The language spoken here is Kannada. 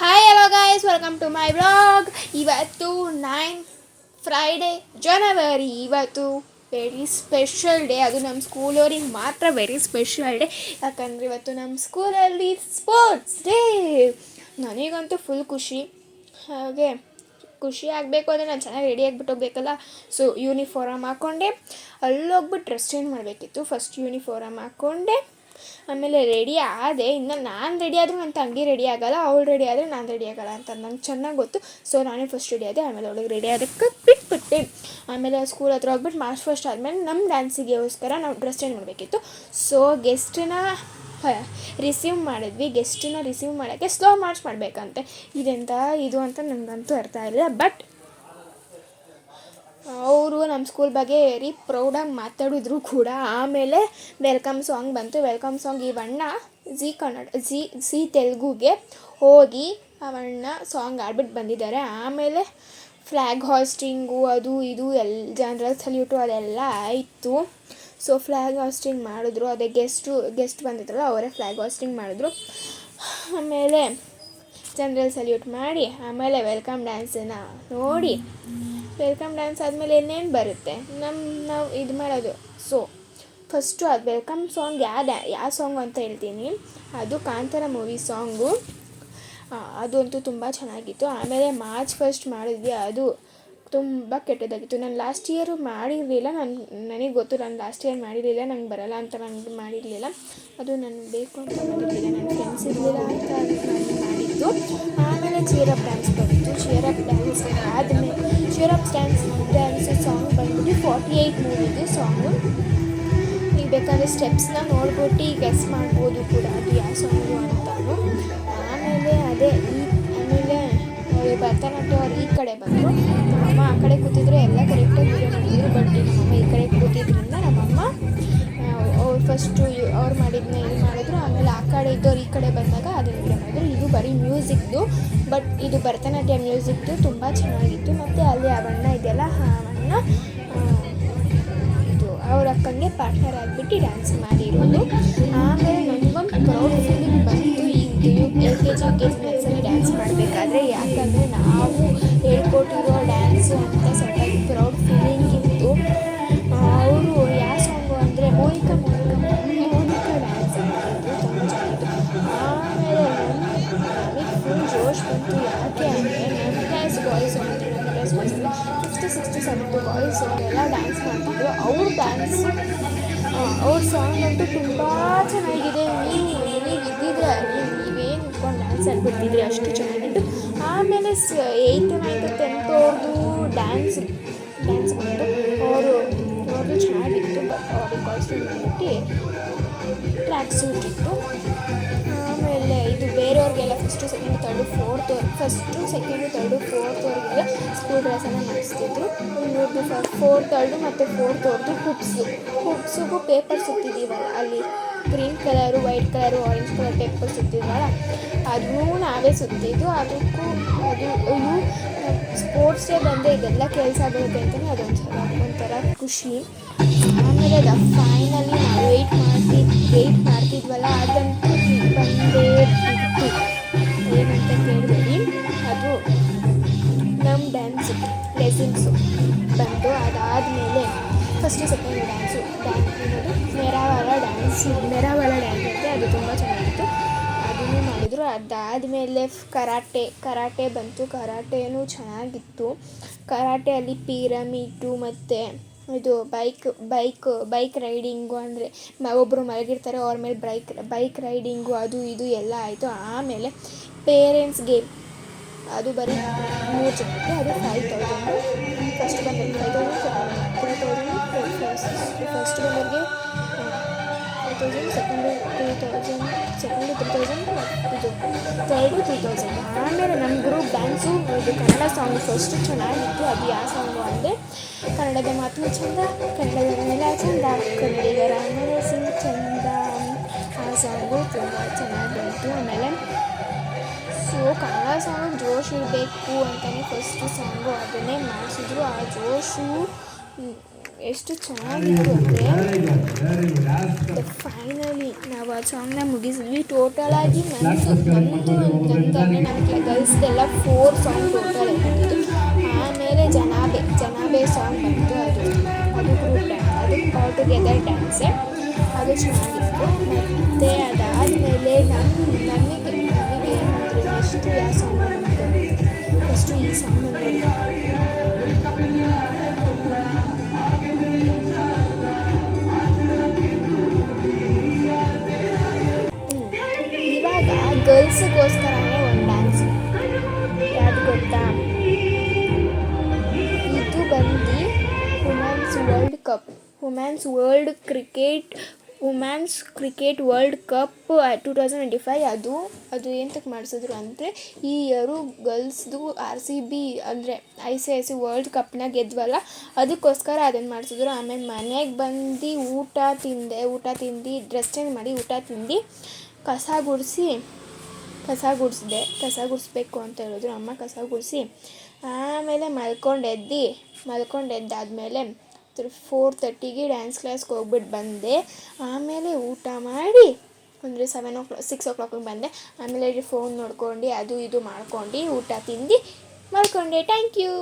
Hi hello guys, welcome to my blog. ಇವತ್ತು 9 ಫ್ರೈಡೇ ಜನವರಿ. ಇವತ್ತು ವೆರಿ ಸ್ಪೆಷಲ್ ಡೇ. ಅದು ನಮ್ಮ ಸ್ಕೂಲವ್ರಿಗೆ ಮಾತ್ರ ವೆರಿ ಸ್ಪೆಷಲ್ ಡೇ, ಯಾಕಂದರೆ ಇವತ್ತು ನಮ್ಮ ಸ್ಕೂಲಲ್ಲಿ ಸ್ಪೋರ್ಟ್ಸ್ ಡೇ. ನನಗಂತೂ ಫುಲ್ ಖುಷಿ. ಹಾಗೆ ಖುಷಿ ಆಗಬೇಕು ಅಂದರೆ ನಾನು ಚೆನ್ನಾಗಿ ರೆಡಿ ಆಗಿಬಿಟ್ಟು ಹೋಗ್ಬೇಕಲ್ಲ. ಸೊ ಯೂನಿಫಾರಮ್ ಹಾಕ್ಕೊಂಡೆ ಅಲ್ಲೋಗ್ಬಿಟ್ಟು ಡ್ರೆಸ್ ಚೇಂಜ್ ಮಾಡಬೇಕಿತ್ತು. ಫಸ್ಟ್ ಯೂನಿಫಾರಮ್ ಹಾಕ್ಕೊಂಡೆ, ಆಮೇಲೆ ರೆಡಿ ಆದೆ. ಇನ್ನು ನಾನು ರೆಡಿ ಆದರೂ ನನ್ನ ತಂಗಿ ರೆಡಿ ಆಗೋಲ್ಲ, ಅವಳು ರೆಡಿ ಆದರೆ ನಾನು ರೆಡಿ ಆಗೋಲ್ಲ ಅಂತ ನಂಗೆ ಚೆನ್ನಾಗಿ ಗೊತ್ತು. ಸೊ ನಾನೇ ಫಸ್ಟ್ ರೆಡಿ ಆದೆ, ಆಮೇಲೆ ಅವಳಿಗೆ ರೆಡಿ ಆದಕ್ಕೆ ಬಿಟ್ಬಿಟ್ಟೆ. ಆಮೇಲೆ ಸ್ಕೂಲ್ ಹತ್ರ ಹೋಗ್ಬಿಟ್ಟು ಮಾರ್ಚ್ ಫಸ್ಟ್ ಆದಮೇಲೆ ನಮ್ಮ ಡ್ಯಾನ್ಸಿಗೋಸ್ಕರ ನಾವು ಡ್ರೆಸ್ ಚೇಂಜ್ ಮಾಡಬೇಕಿತ್ತು. ಸೊ ಗೆಸ್ಟನ್ನ ರಿಸೀವ್ ಮಾಡಿದ್ವಿ. ಗೆಸ್ಟನ್ನ ರಿಸೀವ್ ಮಾಡೋಕ್ಕೆ ಸ್ಲೋ ಮಾರ್ಚ್ ಮಾಡಬೇಕಂತೆ. ಇದೆಂತ ಇದು ಅಂತ ನನಗಂತೂ ಅರ್ಥ ಆಗಿಲ್ಲ. ಬಟ್ ಅವರು ನಮ್ಮ ಸ್ಕೂಲ್ ಬಗ್ಗೆ ವೆರಿ ಪ್ರೌಡಾಗಿ ಮಾತಾಡಿದ್ರು ಕೂಡ. ಆಮೇಲೆ ವೆಲ್ಕಮ್ ಸಾಂಗ್ ಬಂತು. ವೆಲ್ಕಮ್ ಸಾಂಗ್ ಇವಣ್ಣ ಝೀ ತೆಲುಗುಗೆ ಹೋಗಿ ಅವಣ್ಣ ಸಾಂಗ್ ಆಡ್ಬಿಟ್ಟು ಬಂದಿದ್ದಾರೆ. ಆಮೇಲೆ ಫ್ಲ್ಯಾಗ್ ಹಾಸ್ಟಿಂಗು ಅದು ಇದು ಜನರಲ್ ಸಲ್ಯೂಟು ಅದೆಲ್ಲ ಆಯಿತು. ಸೊ ಫ್ಲ್ಯಾಗ್ ಹಾಸ್ಟಿಂಗ್ ಮಾಡಿದ್ರು. ಅದೇ ಗೆಸ್ಟ್ ಬಂದಿದ್ರಲ್ಲ ಅವರೇ ಫ್ಲ್ಯಾಗ್ ಹಾಸ್ಟಿಂಗ್ ಮಾಡಿದ್ರು. ಆಮೇಲೆ ಜನರಲ್ ಸಲ್ಯೂಟ್ ಮಾಡಿ ಆಮೇಲೆ ವೆಲ್ಕಮ್ ಡ್ಯಾನ್ಸನ್ನು ನೋಡಿ, ವೆಲ್ಕಮ್ ಡ್ಯಾನ್ಸ್ ಆದಮೇಲೆ ಏನೇನು ಬರುತ್ತೆ ನಾವು ಇದು ಮಾಡೋದು. ಸೊ ಫಸ್ಟು ಅದು ವೆಲ್ಕಮ್ ಸಾಂಗ್ ಯಾವ ಸಾಂಗು ಅಂತ ಹೇಳ್ತೀನಿ. ಅದು ಕಾಂತಾರ ಮೂವಿ ಸಾಂಗು. ಅದಂತೂ ತುಂಬ ಚೆನ್ನಾಗಿತ್ತು. ಆಮೇಲೆ ಮಾರ್ಚ್ ಫಸ್ಟ್ ಮಾಡಿದ್ವಿ, ಅದು ತುಂಬ ಕೆಟ್ಟದಾಗಿತ್ತು. ನಾನು ಲಾಸ್ಟ್ ಇಯರು ಮಾಡಿರಲಿಲ್ಲ. ನನಗೆ ಗೊತ್ತು ನಾನು ಲಾಸ್ಟ್ ಇಯರ್ ಮಾಡಿರಲಿಲ್ಲ, ನಂಗೆ ಬರೋಲ್ಲ ಅಂತ ನನಗೆ ಮಾಡಿರಲಿಲ್ಲ. ಅದು ನನಗೆ ಬೇಕು ಅಂತ ಮಾಡಿರಲಿಲ್ಲ, ನನ್ನ ಫ್ರೆಂಡ್ಸ್ ಇರಲಿಲ್ಲ ಅಂತ ನಾನು ಮಾಡಿದ್ದು. ಆಮೇಲೆ ಚೀರಪ್ ಡ್ಯಾನ್ಸ್ ಬಂತು. ಚೀರಪ್ ಡ್ಯಾನ್ಸ್ ಆದಮೇಲೆ ಚೀರಪ್ ಡ್ಯಾನ್ಸ್ ಸಾಂಗ್ ಬಂದ್ಬಿಟ್ಟು 48 ಮೂವಿದು ಸಾಂಗು. ಈಗ ಬೇಕಾದರೆ ಸ್ಟೆಪ್ಸ್ನ ನೋಡ್ಬಿಟ್ಟು ಗೆಸ್ ಮಾಡ್ಬೋದು ಕೂಡ ಅದು ಯಾವ ಸಾಂಗು ಅಂತಾನು. ಆಮೇಲೆ ಆಮೇಲೆ ಭರತನಾಟ್ಯ ಅವ್ರು ಈ ಕಡೆ ಬಂದರು. ನಮ್ಮಮ್ಮ ಆ ಕಡೆ ಕೂತಿದ್ರೆ ಎಲ್ಲ ಕರೆಕ್ಟಾಗಿ ವೀಡಿಯೋ ಮಾಡಿದ್ರು. ಬಟ್ ನಮ್ಮಮ್ಮ ಈ ಕಡೆ ಕೂತಿದ್ರಿಂದ ನಮ್ಮಮ್ಮ ಅವ್ರು ಫಸ್ಟು ಅವ್ರು ಮಾಡಿದ್ನ ಇದು ಮಾಡಿದ್ರು. ಆಮೇಲೆ ಆ ಕಡೆ ಇದ್ದವ್ರು ಈ ಕಡೆ ಬಂದಾಗ ಅದನ್ನು ವೀಡಿಯೋ ಮಾಡಿದ್ರು. ಇದು ಬರೀ ಮ್ಯೂಸಿಕ್ದು, ಬಟ್ ಇದು ಭರತನಾಟ್ಯ ಮ್ಯೂಸಿಕ್ದು ತುಂಬ ಚೆನ್ನಾಗಿತ್ತು. ಮತ್ತು ಅಲ್ಲಿ ಅವಣ್ಣ ಇದೆಯಲ್ಲ, ಅವಣ್ಣ ಇದು ಅವ್ರ ಅಕ್ಕಂಗೆ ಪಾರ್ಟ್ನರ್ ಆಗಿಬಿಟ್ಟು ಡ್ಯಾನ್ಸ್ ಮಾಡಿರೋದು. ಆಮೇಲೆ ನನಗೊಂದು ಪ್ರೌಡ್ ಫೀಲಿಂಗ್ ಬಂತು LKG ನಲ್ಲಿ ಡ್ಯಾನ್ಸ್ ಮಾಡಬೇಕಾದ್ರೆ. ಯಾಕಂದರೆ ನಾವು ಹೇಳ್ಕೊಟ್ಟಿರೋ ಡ್ಯಾನ್ಸು ಅಂತ ಸ್ವಲ್ಪ ಪ್ರೌಡ್ ಫೀಲಿಂಗ್ ಇತ್ತು. ಅವರು ಯಾವ ಸಾಂಗು ಅಂದರೆ ಮೋನಿಕಾ ಡ್ಯಾನ್ಸ್ ಮಾಡಿದ್ರು, ತುಂಬ ಚೆನ್ನಾಗಿತ್ತು. ಆಮೇಲೆ ನಮಗೆ ಫುಲ್ ಜೋಶ್ ಬಂತು. ಯಾಕೆ ಅಂದರೆ ನಮ್ಮ ಕ್ಲಾಸ್ ಬಾಯ್ಸ್ ಅಂದರೆ ನಮ್ಮ ಕ್ಲಾಸ್ ಬಾಯ್ಸ್ 50, 60, 70 ಬಾಯ್ಸ್ ಅವರೆಲ್ಲ ಡ್ಯಾನ್ಸ್ ಮಾಡ್ತಿದ್ರು. ಅವ್ರ ಸಾಂಗ್ ಅಂತೂ ತುಂಬ ಚೆನ್ನಾಗಿದೆ. ನೀವು ಇದ್ದಿದ್ರೆ ನೀವೇನು ಇಟ್ಕೊಂಡು ಡ್ಯಾನ್ಸ್ ಆಡ್ಬಿಡ್ತಿದ್ರಿ, ಅಷ್ಟು ಚೆನ್ನಾಗಿತ್ತು. ಆಮೇಲೆ 8th, 9th, 10th ಅವ್ರದ್ದು ಡ್ಯಾನ್ಸ್ ಬಂತು. ಅವ್ರದ್ದು ಚೆನ್ನಾಗಿತ್ತು. ಬಟ್ ಅವ್ರಿಗೆ ಕಾಸ್ಟ್ಯೂಮ್ ಬಂದ್ಬಿಟ್ಟು ಟ್ರ್ಯಾಕ್ ಸೂಟ್ ಇತ್ತು. ಆಮೇಲೆ ಇದು ಬೇರೆಯವ್ರಿಗೆಲ್ಲ ಫಸ್ಟು, ಸೆಕೆಂಡು, ತರ್ಡು, ಫೋರ್ತ್ ಅವ್ರಿಗೆಲ್ಲ ಸ್ಕೂಲ್ ಡ್ರೆಸ್ಸನ್ನು ಮಾಡಿಸ್ತಿದ್ರು. ಇವ್ರದ್ದು 4th, 3rd ಮತ್ತು 4th ಅವ್ರದ್ದು ಹುಬ್ಸಿಗೂ ಪೇಪರ್ ಸುತ್ತಿದ್ದೀವಲ್ಲ, ಅಲ್ಲಿ green colour, white colour, orange colour paper ಸುತ್ತಿದ್ವಲ್ಲ, ಅದನ್ನೂ ನಾವೇ ಸುತ್ತಿದ್ದು. ಅದು ಸ್ಪೋರ್ಟ್ಸ್ ಡೇ ಬಂದರೆ ಇದೆಲ್ಲ ಕೆಲಸ ಬರುತ್ತೆ ಅಂತಲೇ ಒಂಥರ ಖುಷಿ. ಆಮೇಲೆ ಅದು ಫೈನಲಿ ನಾವು ವೆಯ್ಟ್ ಮಾಡ್ತಿದ್ವಲ್ಲ, ಅದಂತೂ ಬಂದೇ ಬಿಟ್ಟು ಏನಂತ ಕೇಳಬೇಡಿ. ಅದು ನಮ್ಮ ಡ್ಯಾನ್ಸ್ ಲೆಸನ್ಸು ಬಂತು. ಅದಾದಮೇಲೆ ಫಸ್ಟು ಸೆಕೆಂಡ್ ಡ್ಯಾನ್ಸು ಏನದು ಮೆರಾವಾಲ ಡ್ಯಾನ್ಸ್ ಅಂತೆ, ಅದು ತುಂಬ ಚೆನ್ನಾಗಿತ್ತು. ಅದನ್ನು ಮಾಡಿದ್ರು. ಅದಾದಮೇಲೆ ಕರಾಟೆ ಬಂತು. ಕರಾಟೆನೂ ಚೆನ್ನಾಗಿತ್ತು. ಕರಾಟೆಯಲ್ಲಿ ಪಿರಮಿಡು ಮತ್ತು ಇದು ಬೈಕ್ ರೈಡಿಂಗು, ಅಂದರೆ ಒಬ್ಬರು ಮಲಗಿರ್ತಾರೆ ಅವ್ರ ಮೇಲೆ ಬೈಕ್ ರೈಡಿಂಗು, ಅದು ಇದು ಎಲ್ಲ ಆಯಿತು. ಆಮೇಲೆ ಪೇರೆಂಟ್ಸ್ ಗೇಮ್, ಅದು ಬರೀ 3 ಜನಕ್ಕೆ, ಅದು 5,000. ಫಸ್ಟ್ ಬಂದವ್ರಿಗೆ 5,000, 3,000, ಫಸ್ಟ್ ಬಂದವ್ರಿಗೆ 5,000, ಸೆಕೆಂಡು 2,000, ಸೆಕೆಂಡು 3,000, ಇದು ಥರ್ಡು 2,000. ಆಮೇಲೆ ನಮ್ಮ ಗ್ರೂಪ್ ಡ್ಯಾನ್ಸು ಇದು ಕನ್ನಡ ಸಾಂಗ್ ಫಸ್ಟು ಚೆನ್ನಾಗಿತ್ತು. ಅದು ಯಾವ ಸಾಂಗು ಅಂದರೆ ಕನ್ನಡದ ಮಾತು ಚಂದ, ಕನ್ನಡದ ನೆಲ ಚಂದ, ಕನ್ನಡಿಗರ ಮನಸ್ಸಿನ ಚಂದ, ಆ ಸಾಂಗು ತುಂಬ ಚೆನ್ನಾಗಿ ಬಂತು. ಆಮೇಲೆ ಕನ್ನಡ ಸಾಂಗ್ ಜೋಶ್ ಇರಬೇಕು ಅಂತಲೇ ಫಸ್ಟು ಸಾಂಗು ಅದನ್ನೇ ಮಾಡಿಸಿದ್ರು. ಆ ಜೋಶು ಎಷ್ಟು ಚೆನ್ನಾಗಿತ್ತು ಅಂದರೆ ಫೈನಲಿ ನಾವು ಆ ಸಾಂಗ್ನ ಮುಗಿಸಿದ್ವಿ. ಟೋಟಲಾಗಿ ನಮ್ಮದು ಅಂದರೆ ನಮ್ಮ ಗರ್ಲ್ಸ್ದೆಲ್ಲ 4 ಸಾಂಗ್ ಟೋಟಲ್ ಬಂದಿದ್ದು. ಆಮೇಲೆ ಜನಾಬೆ ಸಾಂಗ್ ಬಂತು. ಅದು ಗ್ರೂಪ್ ಡ್ಯಾನ್ಸ್, ಅದು ಆಲ್ ಟುಗೆದರ್ ಡ್ಯಾನ್ಸೆ, ಅದು ಚೆನ್ನಾಗಿತ್ತು. ಮತ್ತು ಅದಾದಮೇಲೆ ನನಗೆ ಏನಂದರೆ ನೆಕ್ಸ್ಟು ಯಾವ ಸಾಂಗ್ ಅಂದ್ಕೊಂಡೆ, ಫಸ್ಟು ಈ ಸಾಂಗ್ ಇವಾಗ ಗರ್ಲ್ಸಿಗೋಸ್ಕರನೇ ಒಂದು ಡ್ಯಾನ್ಸ್, ಯಾವುದು ಗೊತ್ತಾ? ಇದು ಬಂದು ವುಮೆನ್ಸ್ ಕ್ರಿಕೆಟ್ ವರ್ಲ್ಡ್ ಕಪ್ 2025. ಅದು ಎಂತಕ್ಕೆ ಮಾಡಿಸಿದ್ರು ಅಂದರೆ, ಈ ಇಯರು ಗರ್ಲ್ಸ್ದು RCB ಅಂದರೆ ICC ವರ್ಲ್ಡ್ ಕಪ್ನ ಗೆದ್ವಲ್ಲ, ಅದಕ್ಕೋಸ್ಕರ ಅದನ್ನು ಮಾಡಿಸಿದ್ರು. ಆಮೇಲೆ ಮನೆಗೆ ಬಂದು ಊಟ ತಿಂದು ಡ್ರೆಸ್ ಚೇಂಜ್ ಮಾಡಿ ಊಟ ತಿಂದು ಕಸ ಗುಡಿಸ್ಬೇಕು ಅಂತ ಹೇಳಿದ್ರು ಅಮ್ಮ. ಕಸ ಗುಡಿಸಿ ಆಮೇಲೆ ಮಲ್ಕೊಂಡೆದ್ದಾದಮೇಲೆ 4:30ಗೆ ಡ್ಯಾನ್ಸ್ ಕ್ಲಾಸ್ಗೆ ಹೋಗ್ಬಿಟ್ಟು ಬಂದೆ. ಆಮೇಲೆ ಊಟ ಮಾಡಿ ಅಂದರೆ 6 o'clock ಬಂದೆ. ಆಮೇಲೆ ಫೋನ್ ನೋಡ್ಕೊಂಡು ಅದು ಇದು ಮಾಡ್ಕೊಂಡು ಊಟ ತಿಂದು ಮಲ್ಕೊಂಡೆ. Thank you.